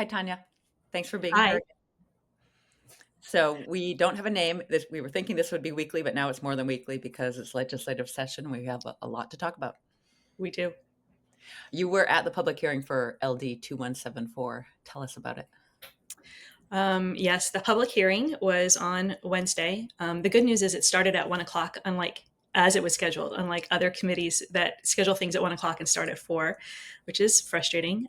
Hi, Tanya. Thanks for being Hi. here. So we don't have a name. We were thinking this would be weekly, but now it's more than weekly because it's legislative session. We have a lot to talk about. We do. You were at the public hearing for LD 2174. Tell us about it. Yes, the public hearing was on Wednesday. The good news is it started at 1 o'clock, unlike as it was scheduled, unlike other committees that schedule things at 1 o'clock and start at 4, which is frustrating.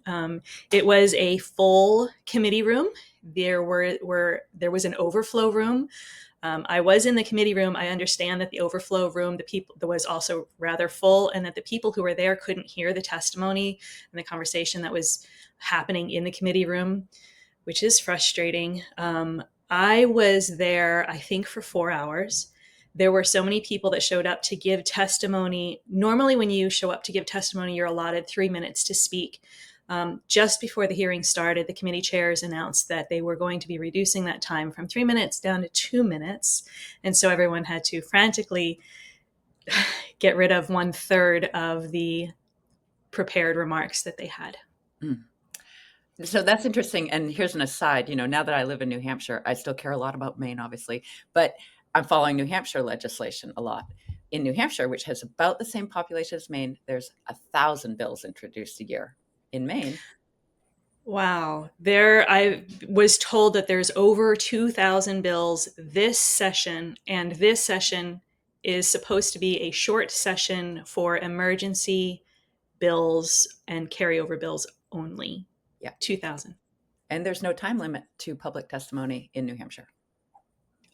It was a full committee room. There was an overflow room. I was in the committee room. I understand that the overflow room, the people that was also rather full, and that the people who were there couldn't hear the testimony and the conversation that was happening in the committee room, which is frustrating. I was there, I think, for 4 hours. There were so many people that showed up to give testimony. Normally, when you show up to give testimony, you're allotted 3 minutes to speak. Just before the hearing started, the committee chairs announced that they were going to be reducing that time from 3 minutes down to 2 minutes. And so everyone had to frantically get rid of 1/3 of the prepared remarks that they had. Mm. So that's interesting. And here's an aside. Now that I live in New Hampshire, I still care a lot about Maine, obviously, but I'm following New Hampshire legislation a lot. In New Hampshire, which has about the same population as Maine, there's 1,000 bills introduced a year. In Maine, Wow. I was told that there's over 2,000 bills this session, and this session is supposed to be a short session for emergency bills and carryover bills only. yeah. 2,000. And there's no time limit to public testimony in New Hampshire.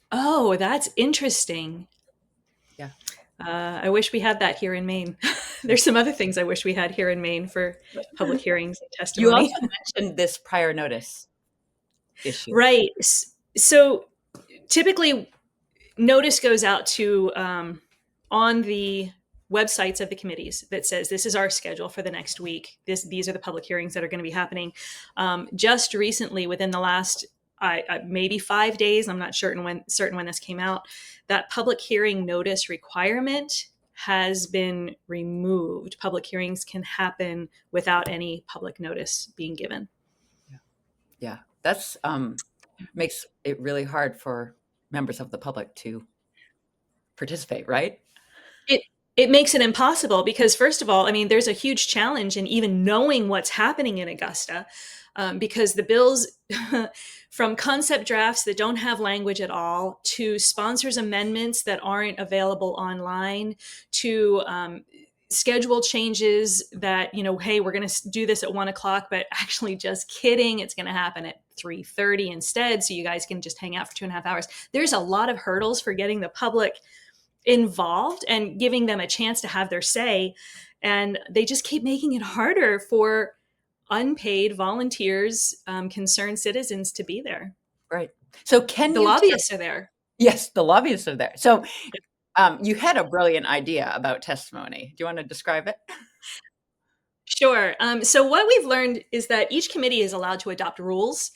Oh, that's interesting. Yeah. I wish we had that here in Maine. There's some other things I wish we had here in Maine for public hearings and You testimony. also mentioned this prior notice issue. Right. So typically, notice goes out to on the websites of the committees that says this is our schedule for the next week. These are the public hearings that are going to be happening. Just recently, within the last maybe 5 days, I'm not certain when this came out, that public hearing notice requirement has been removed. Public hearings can happen without any public notice being given. Yeah. Yeah. That's makes it really hard for members of the public to participate, right? It it makes it impossible because, first of all, I mean, there's a huge challenge in even knowing what's happening in Augusta, because the bills, from concept drafts that don't have language at all, to sponsors amendments that aren't available online, to schedule changes that, hey, we're going to do this at 1 o'clock, but actually, just kidding, it's going to happen at 3:30 instead, so you guys can just hang out for 2.5 hours. There's a lot of hurdles for getting the public involved and giving them a chance to have their say. And they just keep making it harder for unpaid volunteers, concerned citizens to be there. Right. So can The you tell, lobbyists are there. yes, the lobbyists are there. So you had a brilliant idea about testimony. Do you want to describe it? Sure. So what we've learned is that each committee is allowed to adopt rules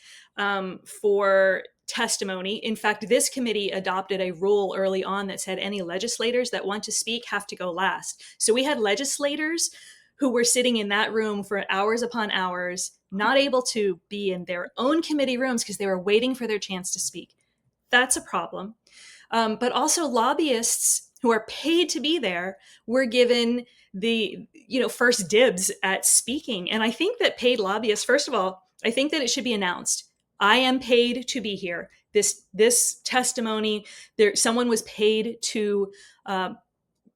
for testimony. In fact, this committee adopted a rule early on that said any legislators that want to speak have to go last. So we had legislators who were sitting in that room for hours upon hours, not able to be in their own committee rooms because they were waiting for their chance to speak. That's a problem. But also lobbyists who are paid to be there were given the first dibs at speaking. And I think that paid lobbyists, first of all, I think that it should be announced, I am paid to be here. This testimony, someone was paid to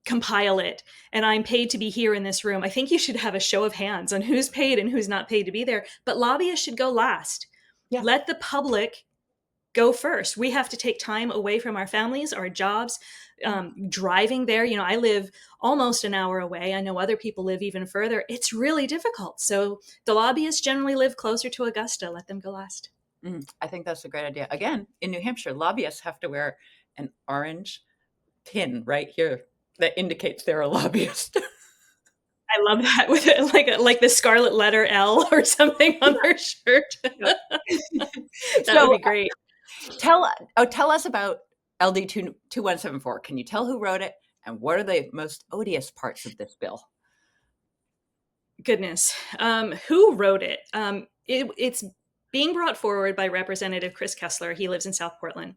compile it, and I'm paid to be here in this room. I think you should have a show of hands on who's paid and who's not paid to be there. But lobbyists should go last. Yeah. Let the public go first. We have to take time away from our families, our jobs, driving there. I live almost an hour away. I know other people live even further. It's really difficult. So the lobbyists generally live closer to Augusta. Let them go last. I think that's a great idea. Again, in New Hampshire, lobbyists have to wear an orange pin right here that indicates they're a lobbyist. I love that, with it, like the scarlet letter L or something on their shirt. That would So be great. tell us about LD 2174. Can you tell who wrote it and what are the most odious parts of this bill? Goodness. Who wrote it? It's being brought forward by Representative Chris Kessler. He lives in South Portland.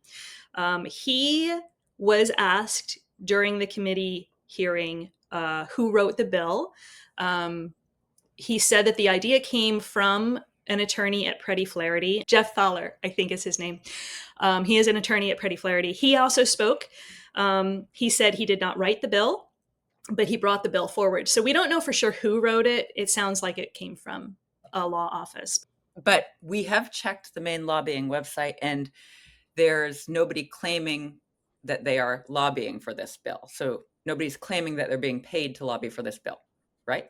He was asked during the committee hearing who wrote the bill. He said that the idea came from an attorney at Pretty Flaherty. Jeff Thaler, I think is his name. He is an attorney at Pretty Flaherty. He also spoke. He said he did not write the bill, but he brought the bill forward. So we don't know for sure who wrote it. It sounds like it came from a law office. But we have checked the Maine lobbying website, and there's nobody claiming that they are lobbying for this bill. So nobody's claiming that they're being paid to lobby for this bill, right?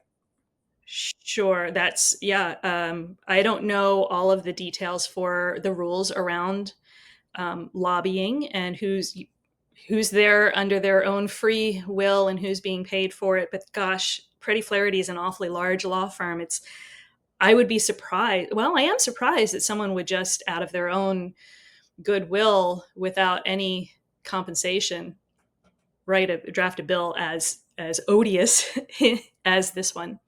Sure, that's I don't know all of the details for the rules around lobbying and who's there under their own free will and who's being paid for it. But gosh, Pretty Flaherty is an awfully large law firm. I would be surprised. Well, I am surprised that someone would just out of their own goodwill without any compensation draft a bill as odious as this one.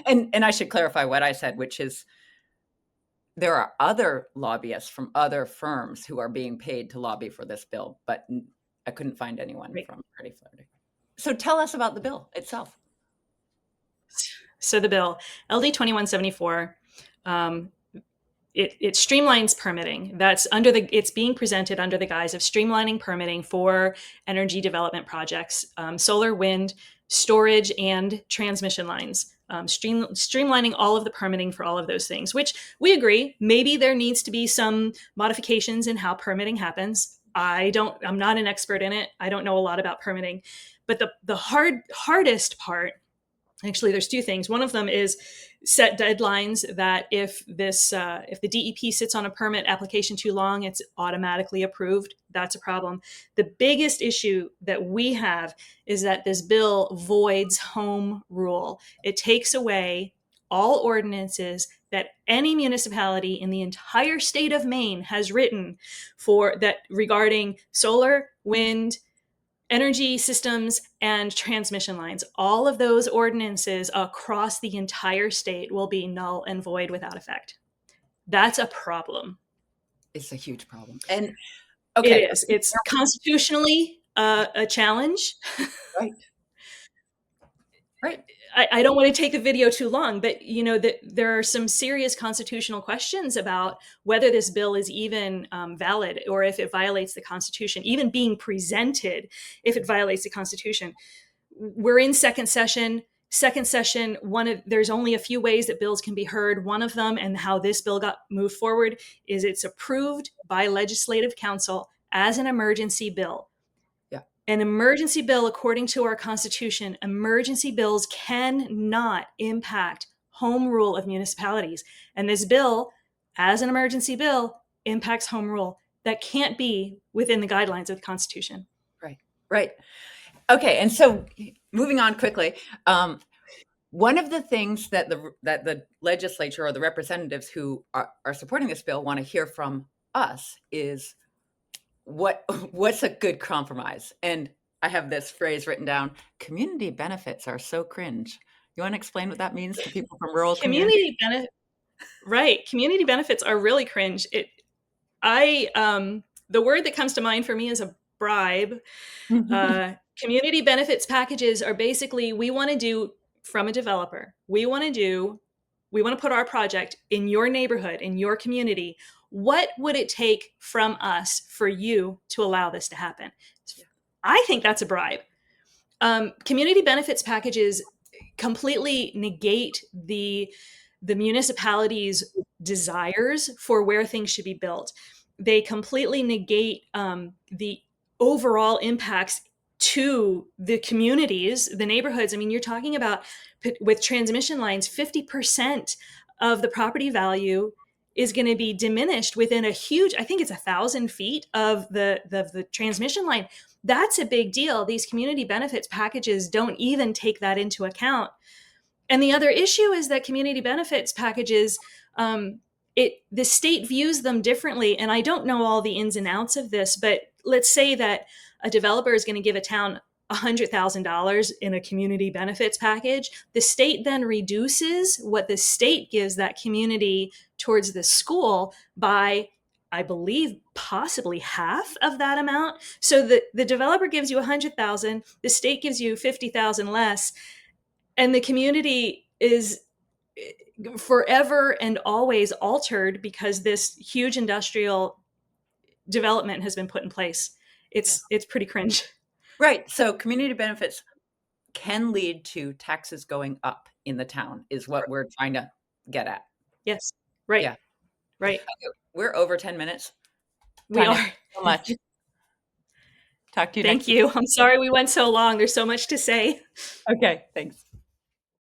And I should clarify what I said, which is there are other lobbyists from other firms who are being paid to lobby for this bill, but I couldn't find anyone Right. from Pretty Flaherty. So tell us about the bill itself. So the bill, LD 2174, it streamlines permitting. It's being presented under the guise of streamlining permitting for energy development projects, solar, wind, storage, and transmission lines. Streamlining all of the permitting for all of those things, which we agree, maybe there needs to be some modifications in how permitting happens. I'm not an expert in it. I don't know a lot about permitting, but the hardest part, actually, there's two things. One of them is set deadlines that if the DEP sits on a permit application too long, it's automatically approved. That's a problem. The biggest issue that we have is that this bill voids home rule. It takes away all ordinances that any municipality in the entire state of Maine has written regarding solar, wind, energy systems, and transmission lines. All of those ordinances across the entire state will be null and void without effect. That's a problem. It's a huge problem. And okay. It is. It's constitutionally a challenge. Right. Right. I don't want to take the video too long, but there are some serious constitutional questions about whether this bill is even valid or if it violates the Constitution, even being presented if it violates the Constitution. We're in second session. There's only a few ways that bills can be heard. One of them, and how this bill got moved forward, is it's approved by Legislative Council as an emergency bill. An emergency bill, according to our Constitution, emergency bills cannot impact home rule of municipalities. And this bill, as an emergency bill, impacts home rule. That can't be within the guidelines of the Constitution. Right. Right. Okay. And so moving on quickly, one of the things that the legislature or the representatives who are supporting this bill want to hear from us is what's a good compromise? And I have this phrase written down: community benefits are so cringe. You want to explain what that means to people from rural communities? Community benefits are really cringe. The word that comes to mind for me is a bribe. Community benefits packages are basically, we want to put our project in your neighborhood, in your community. What would it take from us for you to allow this to happen? I think that's a bribe. Community benefits packages completely negate the municipality's desires for where things should be built. They completely negate the overall impacts to the communities, the neighborhoods. I mean, you're talking about, with transmission lines, 50% of the property value is going to be diminished within I think it's 1,000 feet of the transmission line. That's a big deal. These community benefits packages don't even take that into account. And the other issue is that community benefits packages, the state views them differently. And I don't know all the ins and outs of this, but let's say that a developer is going to give a town $100,000 in a community benefits package. The state then reduces what the state gives that community towards the school by, I believe, possibly half of that amount. So the developer gives you 100,000, the state gives you 50,000 less, and the community is forever and always altered because this huge industrial development has been put in place. It's pretty cringe. Right. So community benefits can lead to taxes going up in the town, is what we're trying to get at. Yes. Right. Yeah. Right. We're over 10 minutes. We Tanya, are. thank you so much. Talk to you Thank next you. I'm sorry we went so long. There's so much to say. week. Okay. Thanks.